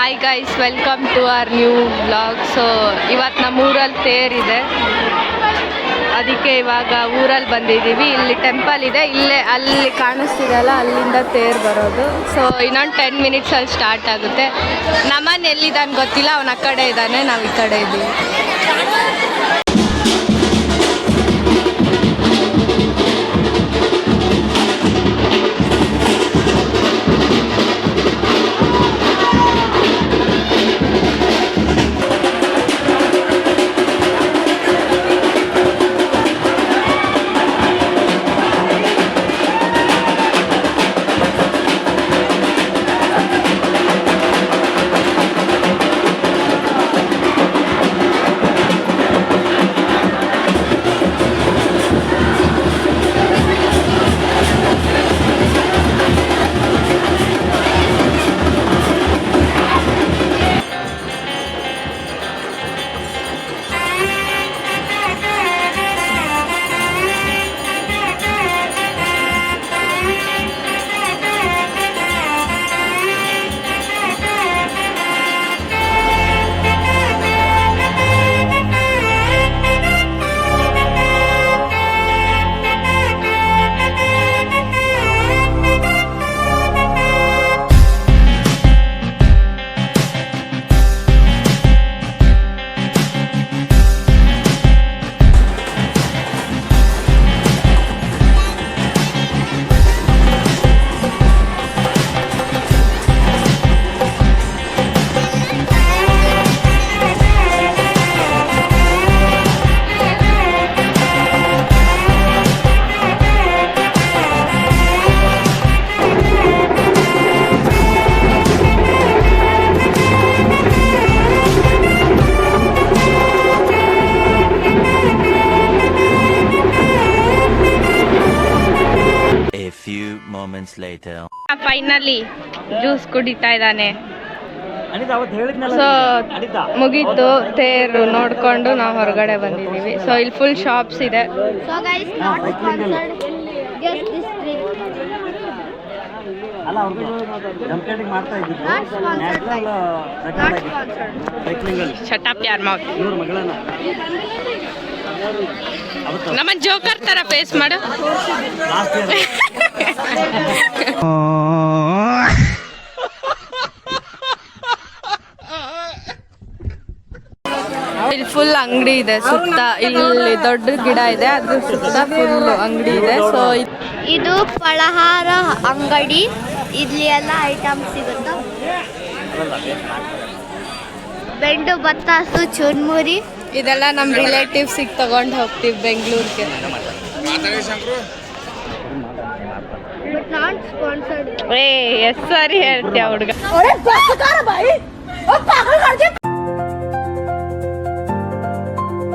Hi guys, welcome to our new vlog. So ಇವತ್ತು ನಮ್ಮ ಊರಲ್ಲಿ ತೇರಿದೆ, ಅದಕ್ಕೆ ಇವಾಗ ಊರಲ್ಲಿ ಬಂದಿದ್ದೀವಿ. ಇಲ್ಲಿ ಟೆಂಪಲ್ ಇದೆ, ಇಲ್ಲೇ ಅಲ್ಲಿ ಕಾಣಿಸ್ತಿದೆಯಲ್ಲ ಅಲ್ಲಿಂದ ತೇರು ಬರೋದು. ಸೊ ಇನ್ನೊಂದು 10 ಮಿನಿಟ್ಸಲ್ಲಿ ಸ್ಟಾರ್ಟ್ ಆಗುತ್ತೆ. ನಮ್ಮನ್ನು ಎಲ್ಲಿದ್ದಾನೆ ಗೊತ್ತಿಲ್ಲ, ಅವನ ಆ ಕಡೆ ಇದ್ದಾನೆ, ನಾವು ಈ ಕಡೆ ಇದ್ದೀವಿ. ಫೈನಲಿ ಜ್ಯೂಸ್ ಕುಡಿತಾ ಇದ್ದಾನೆ. ಸೊ ಮುಗೀತು ತೇರು ನೋಡ್ಕೊಂಡು ನಾವು ಹೊರಗಡೆ ಬಂದಿದ್ದೀವಿ. ಸೊ ಇಲ್ಲಿ ಫುಲ್ ಶಾಪ್ಸ್ ಇದೆ. ಶಟಪ್ ಯಾರ್ ಮೌತ್. ನಮ್ಮ ಜೋಕರ್ ತರ ಫೇಸ್ ಮಾಡು. ಇಲ್ಲಿ ಫುಲ್ ಅಂಗಡಿ ಇದೆ ಸುತ್ತ. ಇಲ್ಲಿ ದೊಡ್ಡ ಗಿಡ ಇದೆ, ಅದ್ರ ಸುತ್ತ ಫುಲ್ ಅಂಗಡಿ ಇದೆ. ಸೊ ಇದು ಫಲಹಾರ ಅಂಗಡಿ, ಇಲ್ಲಿ ಎಲ್ಲ ಐಟಮ್ ಸಿಗುತ್ತೆ. ಬೆಂಡು ಬತ್ತಾಸು, ಚುರ್ಮುರಿ, ಇದೆಲ್ಲ ನಮ್ಮ ರಿಲೇಟಿವ್ಸಿಗೆ ತಗೊಂಡು ಹೋಗ್ತೀವಿ ಬೆಂಗಳೂರಿಗೆ. ಎಸ್ ಸರಿ ಹೇಳ್ತೀಯ ಹುಡುಗ.